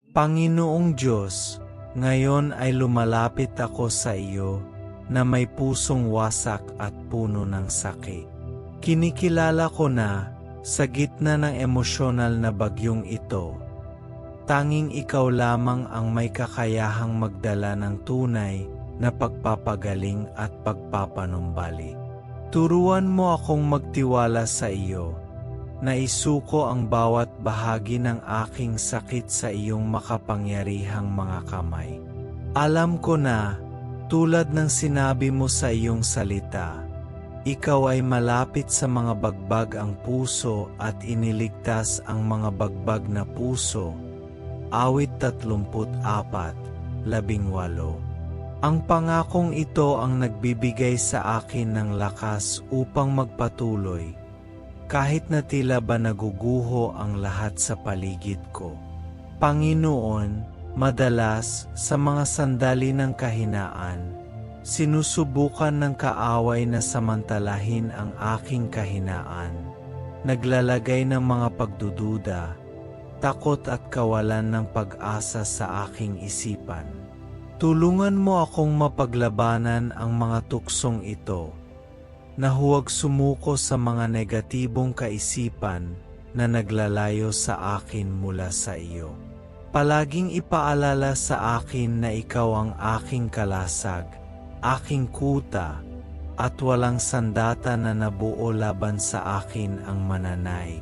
Panginoong Diyos, ngayon ay lumalapit ako sa iyo na may pusong wasak at puno ng sakit. Kinikilala ko na, sa gitna ng emosyonal na bagyong ito, tanging ikaw lamang ang may kakayahang magdala ng tunay na pagpapagaling at pagpapanumbalik. Turuan mo akong magtiwala sa iyo, na isuko ang bawat bahagi ng aking sakit sa iyong makapangyarihang mga kamay. Alam ko na, tulad ng sinabi mo sa iyong salita, ikaw ay malapit sa mga bagbag ang puso at iniligtas ang mga bagbag na puso. Awit 34:18. Ang pangakong ito ang nagbibigay sa akin ng lakas upang magpatuloy, kahit na tila ba naguguho ang lahat sa paligid ko. Panginoon, madalas sa mga sandali ng kahinaan, sinusubukan ng kaaway na samantalahin ang aking kahinaan, naglalagay ng mga pagdududa, takot at kawalan ng pag-asa sa aking isipan. Tulungan mo akong mapaglabanan ang mga tuksong ito, na huwag sumuko sa mga negatibong kaisipan na naglalayo sa akin mula sa iyo. Palaging ipaalala sa akin na ikaw ang aking kalasag, aking kuta, at walang sandata na nabuo laban sa akin ang mananaig.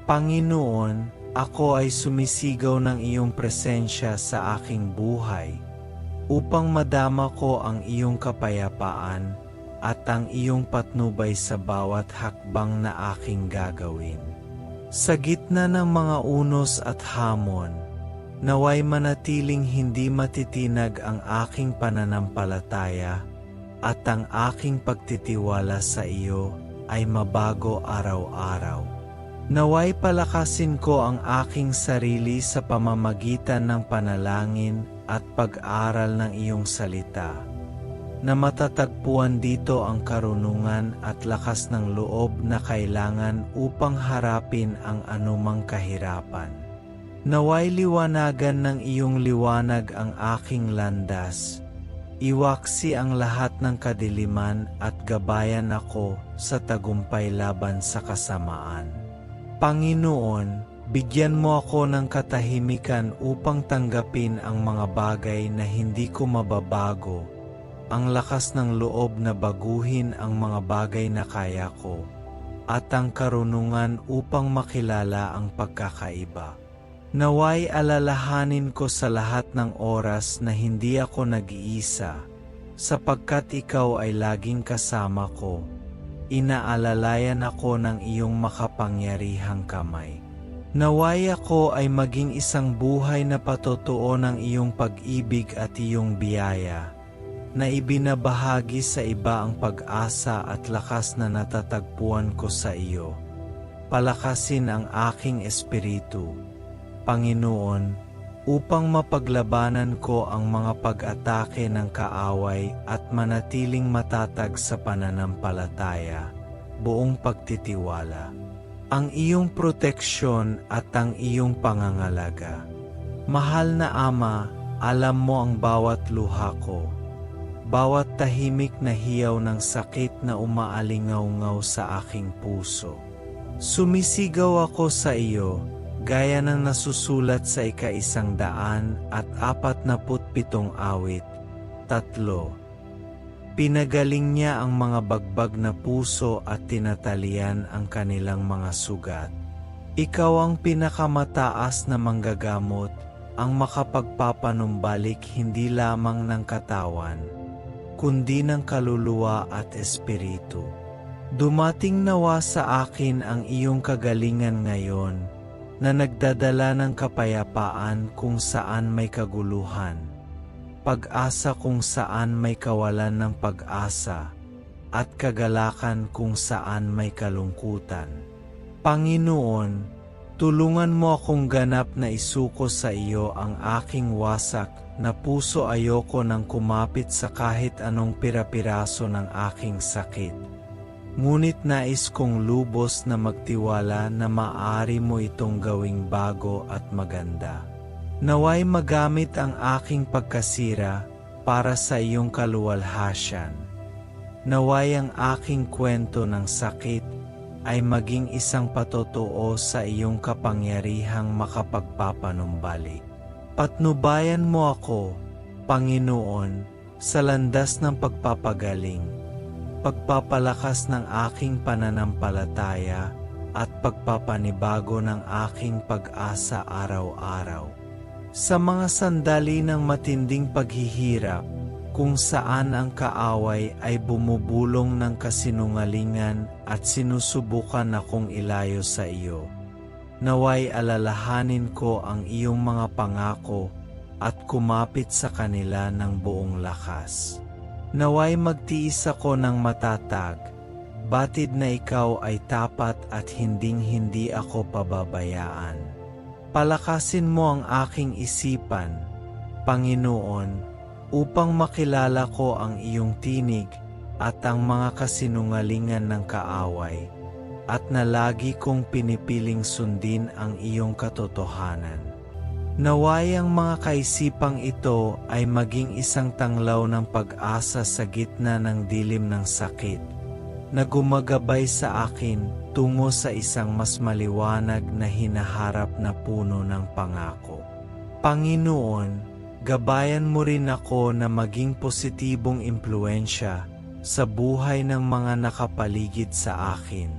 Panginoon, ako ay sumisigaw ng iyong presensya sa aking buhay, upang madama ko ang iyong kapayapaan at ang iyong patnubay sa bawat hakbang na aking gagawin. Sa gitna ng mga unos at hamon, naway manatiling hindi matitinag ang aking pananampalataya at ang aking pagtitiwala sa iyo ay mabago araw-araw. Naway palakasin ko ang aking sarili sa pamamagitan ng panalangin at pag-aral ng iyong salita, na matatagpuan dito ang karunungan at lakas ng loob na kailangan upang harapin ang anumang kahirapan. Naway liwanagan ng iyong liwanag ang aking landas, iwaksi ang lahat ng kadiliman at gabayan ako sa tagumpay laban sa kasamaan. Panginoon, bigyan mo ako ng katahimikan upang tanggapin ang mga bagay na hindi ko mababago, ang lakas ng loob na baguhin ang mga bagay na kaya ko, at ang karunungan upang makilala ang pagkakaiba. Naway alalahanin ko sa lahat ng oras na hindi ako nag-iisa, sapagkat ikaw ay laging kasama ko. Inaalalayan ako ng iyong makapangyarihang kamay. Naway ako ay maging isang buhay na patotoo ng iyong pag-ibig at iyong biyaya, na ibinabahagi sa iba ang pag-asa at lakas na natatagpuan ko sa iyo. Palakasin ang aking espiritu, Panginoon, upang mapaglabanan ko ang mga pag-atake ng kaaway at manatiling matatag sa pananampalataya, buong pagtitiwala. Ang iyong proteksyon at ang iyong pangangalaga. Mahal na Ama, alam mo ang bawat luha ko, bawat tahimik na hiyaw ng sakit na umaalingaw-ngaw sa aking puso. Sumisigaw ako sa iyo, gaya ng nasusulat sa 147 awit, 3. Pinagaling niya ang mga bagbag na puso at tinatalian ang kanilang mga sugat. Ikaw ang pinakamataas na manggagamot, ang makapagpapanumbalik hindi lamang ng katawan, kundi ng kaluluwa at espiritu. Dumating nawa sa akin ang iyong kagalingan ngayon, na nagdadala ng kapayapaan kung saan may kaguluhan, pag-asa kung saan may kawalan ng pag-asa, at kagalakan kung saan may kalungkutan. Panginoon, tulungan mo akong ganap na isuko sa iyo ang aking wasak na puso. Ayoko nang kumapit sa kahit anong pira-piraso ng aking sakit. Ngunit nais kong lubos na magtiwala na maaari mo itong gawing bago at maganda. Naway magamit ang aking pagkasira para sa iyong kaluwalhasyan. Naway ang aking kwento ng sakit ay maging isang patotoo sa iyong kapangyarihang makapagpapanumbalik. Patnubayan mo ako, Panginoon, sa landas ng pagpapagaling, pagpapalakas ng aking pananampalataya at pagpapanibago ng aking pag-asa araw-araw. Sa mga sandali ng matinding paghihirap, kung saan ang kaaway ay bumubulong ng kasinungalingan at sinusubukan akong ilayo sa iyo, naway alalahanin ko ang iyong mga pangako at kumapit sa kanila ng buong lakas. Naway magtiis ako ng matatag, batid na ikaw ay tapat at hinding-hindi ako pababayaan. Palakasin mo ang aking isipan, Panginoon, upang makilala ko ang iyong tinig at ang mga kasinungalingan ng kaaway, at na lagi kong pinipiling sundin ang iyong katotohanan. Naway ang mga kaisipang ito ay maging isang tanglaw ng pag-asa sa gitna ng dilim ng sakit, na gumagabay sa akin tungo sa isang mas maliwanag na hinaharap na puno ng pangako. Panginoon, gabayan mo rin ako na maging positibong impluensya sa buhay ng mga nakapaligid sa akin,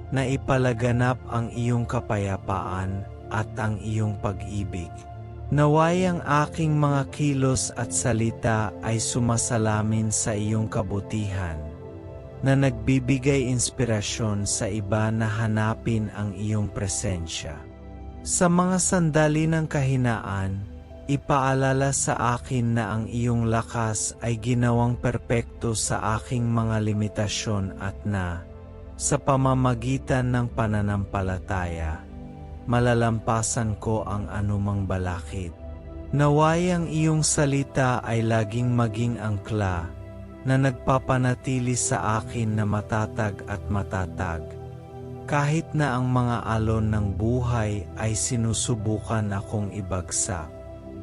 na ipalaganap ang iyong kapayapaan at ang iyong pag-ibig. Naway ang aking mga kilos at salita ay sumasalamin sa iyong kabutihan, na nagbibigay inspirasyon sa iba na hanapin ang iyong presensya. Sa mga sandali ng kahinaan, ipaalala sa akin na ang iyong lakas ay ginawang perpekto sa aking mga limitasyon at na, sa pamamagitan ng pananampalataya, malalampasan ko ang anumang balakid. Naway ang iyong salita ay laging maging angkla na nagpapanatili sa akin na matatag at matatag, kahit na ang mga alon ng buhay ay sinusubukan akong ibagsak.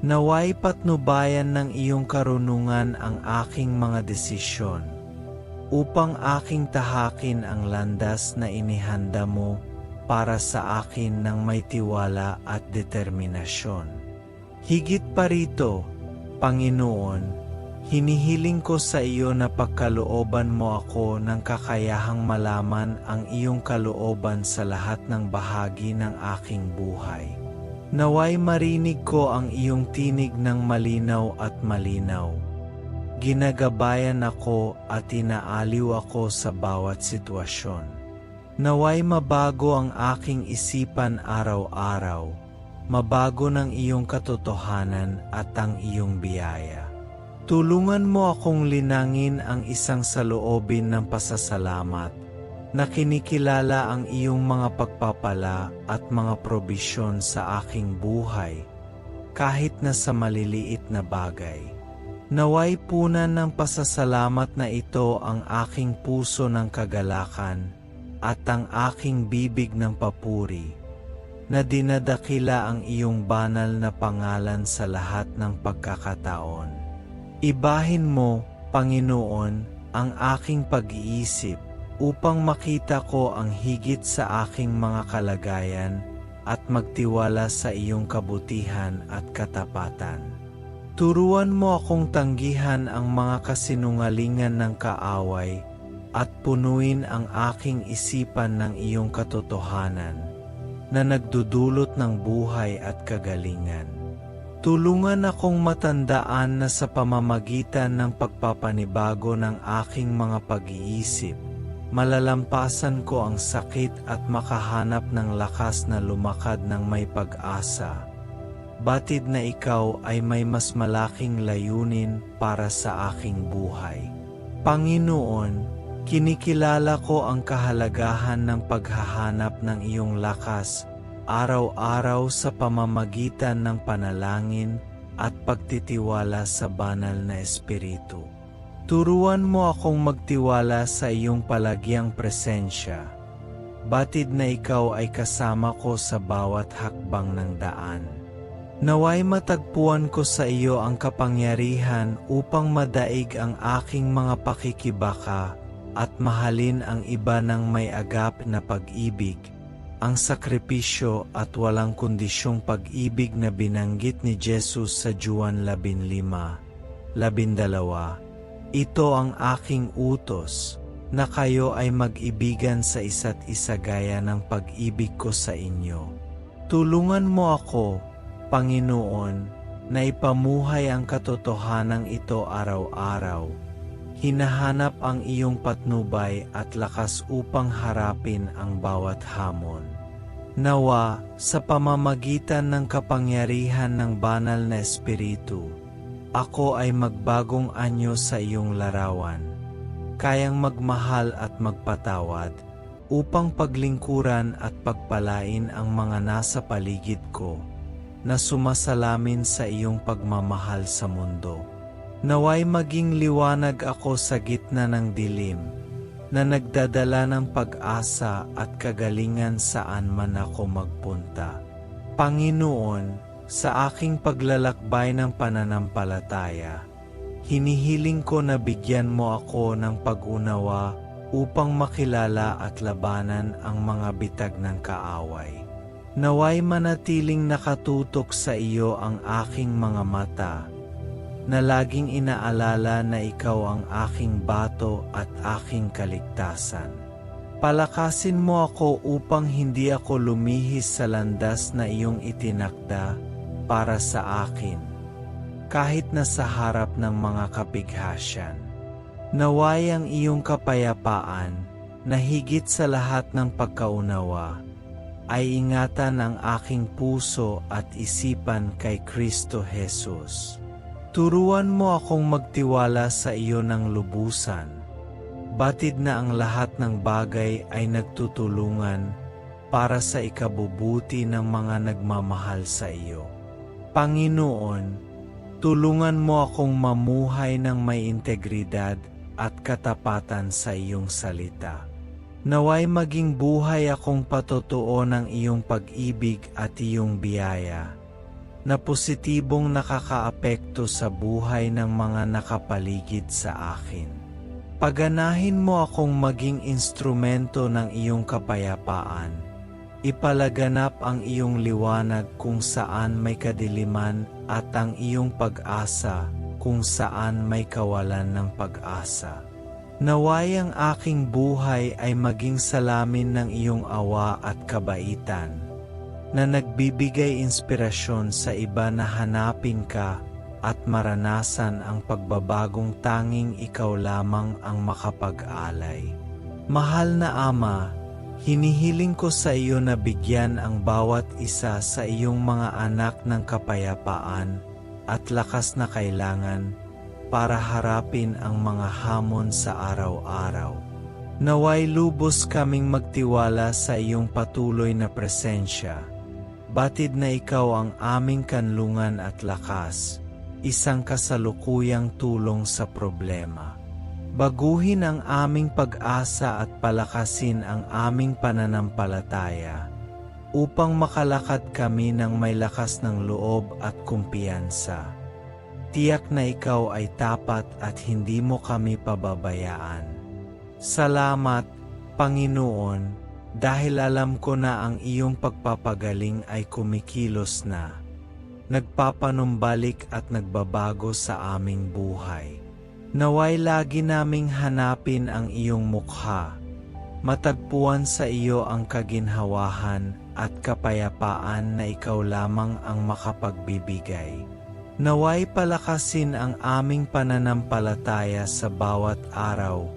Naway patnubayan ng iyong karunungan ang aking mga desisyon, upang aking tahakin ang landas na inihanda mo para sa akin ng may tiwala at determinasyon. Higit pa rito, Panginoon, hinihiling ko sa iyo na pagkalooban mo ako ng kakayahang malaman ang iyong kalooban sa lahat ng bahagi ng aking buhay. Naway marinig ko ang iyong tinig ng malinaw at malinaw. Ginagabayan ako at inaaliw ako sa bawat sitwasyon. Naway mabago ang aking isipan araw-araw, mabago ng iyong katotohanan at ang iyong biyaya. Tulungan mo akong linangin ang isang saloobin ng pasasalamat, na kinikilala ang iyong mga pagpapala at mga probisyon sa aking buhay, kahit na sa maliliit na bagay. Naway punan ng pasasalamat na ito ang aking puso ng kagalakan at ang aking bibig ng papuri, na dinadakila ang iyong banal na pangalan sa lahat ng pagkakataon. Ibahin mo, Panginoon, ang aking pag-iisip, upang makita ko ang higit sa aking mga kalagayan at magtiwala sa iyong kabutihan at katapatan. Turuan mo akong tanggihan ang mga kasinungalingan ng kaaway at punuin ang aking isipan ng iyong katotohanan, na nagdudulot ng buhay at kagalingan. Tulungan akong matandaan na sa pamamagitan ng pagpapanibago ng aking mga pag-iisip, malalampasan ko ang sakit at makahanap ng lakas na lumakad ng may pag-asa, batid na ikaw ay may mas malaking layunin para sa aking buhay. Panginoon, kinikilala ko ang kahalagahan ng paghahanap ng iyong lakas araw-araw sa pamamagitan ng panalangin at pagtitiwala sa banal na Espiritu. Turuan mo akong magtiwala sa iyong palagyang presensya, batid na ikaw ay kasama ko sa bawat hakbang ng daan. Naway matagpuan ko sa iyo ang kapangyarihan upang madaig ang aking mga pakikibaka at mahalin ang iba ng may agap na pag-ibig, ang sakripisyo at walang kondisyong pag-ibig na binanggit ni Jesus sa Juan 15:12. Ito ang aking utos, na kayo ay mag-ibigan sa isa't isa gaya ng pag-ibig ko sa inyo. Tulungan mo ako, Panginoon, na ipamuhay ang katotohanan ito araw-araw. Hinahanap ang iyong patnubay at lakas upang harapin ang bawat hamon. Nawa, sa pamamagitan ng kapangyarihan ng banal na Espiritu, ako ay magbagong anyo sa iyong larawan, kayang magmahal at magpatawad, upang paglingkuran at pagpalain ang mga nasa paligid ko, na sumasalamin sa iyong pagmamahal sa mundo. Naway maging liwanag ako sa gitna ng dilim, na nagdadala ng pag-asa at kagalingan saan man ako magpunta. Panginoon, sa aking paglalakbay ng pananampalataya, hinihiling ko na bigyan mo ako ng pag-unawa upang makilala at labanan ang mga bitag ng kaaway. Naway manatiling nakatutok sa iyo ang aking mga mata, na laging inaalala na ikaw ang aking bato at aking kaligtasan. Palakasin mo ako upang hindi ako lumihis sa landas na iyong itinakda para sa akin, kahit na sa harap ng mga kapighasyan. Naway ang iyong kapayapaan, na higit sa lahat ng pagkaunawa, ay ingatan ang aking puso at isipan kay Kristo Jesus. Turuan mo akong magtiwala sa iyo ng lubusan, batid na ang lahat ng bagay ay nagtutulungan para sa ikabubuti ng mga nagmamahal sa iyo. Panginoon, tulungan mo akong mamuhay ng may integridad at katapatan sa iyong salita. Naway maging buhay akong patotoo ng iyong pag-ibig at iyong biyaya, na positibong nakakaapekto sa buhay ng mga nakapaligid sa akin. Paganahin mo akong maging instrumento ng iyong kapayapaan. Ipalaganap ang iyong liwanag kung saan may kadiliman at ang iyong pag-asa kung saan may kawalan ng pag-asa. Naway ang aking buhay ay maging salamin ng iyong awa at kabaitan, na nagbibigay inspirasyon sa iba na hanapin ka at maranasan ang pagbabagong tanging ikaw lamang ang makapag-alay. Mahal na Ama, hinihiling ko sa iyo na bigyan ang bawat isa sa iyong mga anak ng kapayapaan at lakas na kailangan para harapin ang mga hamon sa araw-araw. Naway lubos kaming magtiwala sa iyong patuloy na presensya, batid na ikaw ang aming kanlungan at lakas, isang kasalukuyang tulong sa problema. Baguhin ang aming pag-asa at palakasin ang aming pananampalataya, upang makalakad kami ng may lakas ng loob at kumpiyansa. Tiyak na ikaw ay tapat at hindi mo kami pababayaan. Salamat, Panginoon, dahil alam ko na ang iyong pagpapagaling ay kumikilos na, nagpapanumbalik at nagbabago sa aming buhay. Naway lagi naming hanapin ang iyong mukha, matagpuan sa iyo ang kaginhawahan at kapayapaan na ikaw lamang ang makapagbibigay. Naway palakasin ang aming pananampalataya sa bawat araw,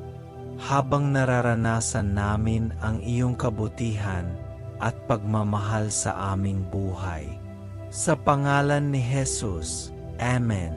habang nararanasan namin ang iyong kabutihan at pagmamahal sa aming buhay. Sa pangalan ni Jesus, Amen.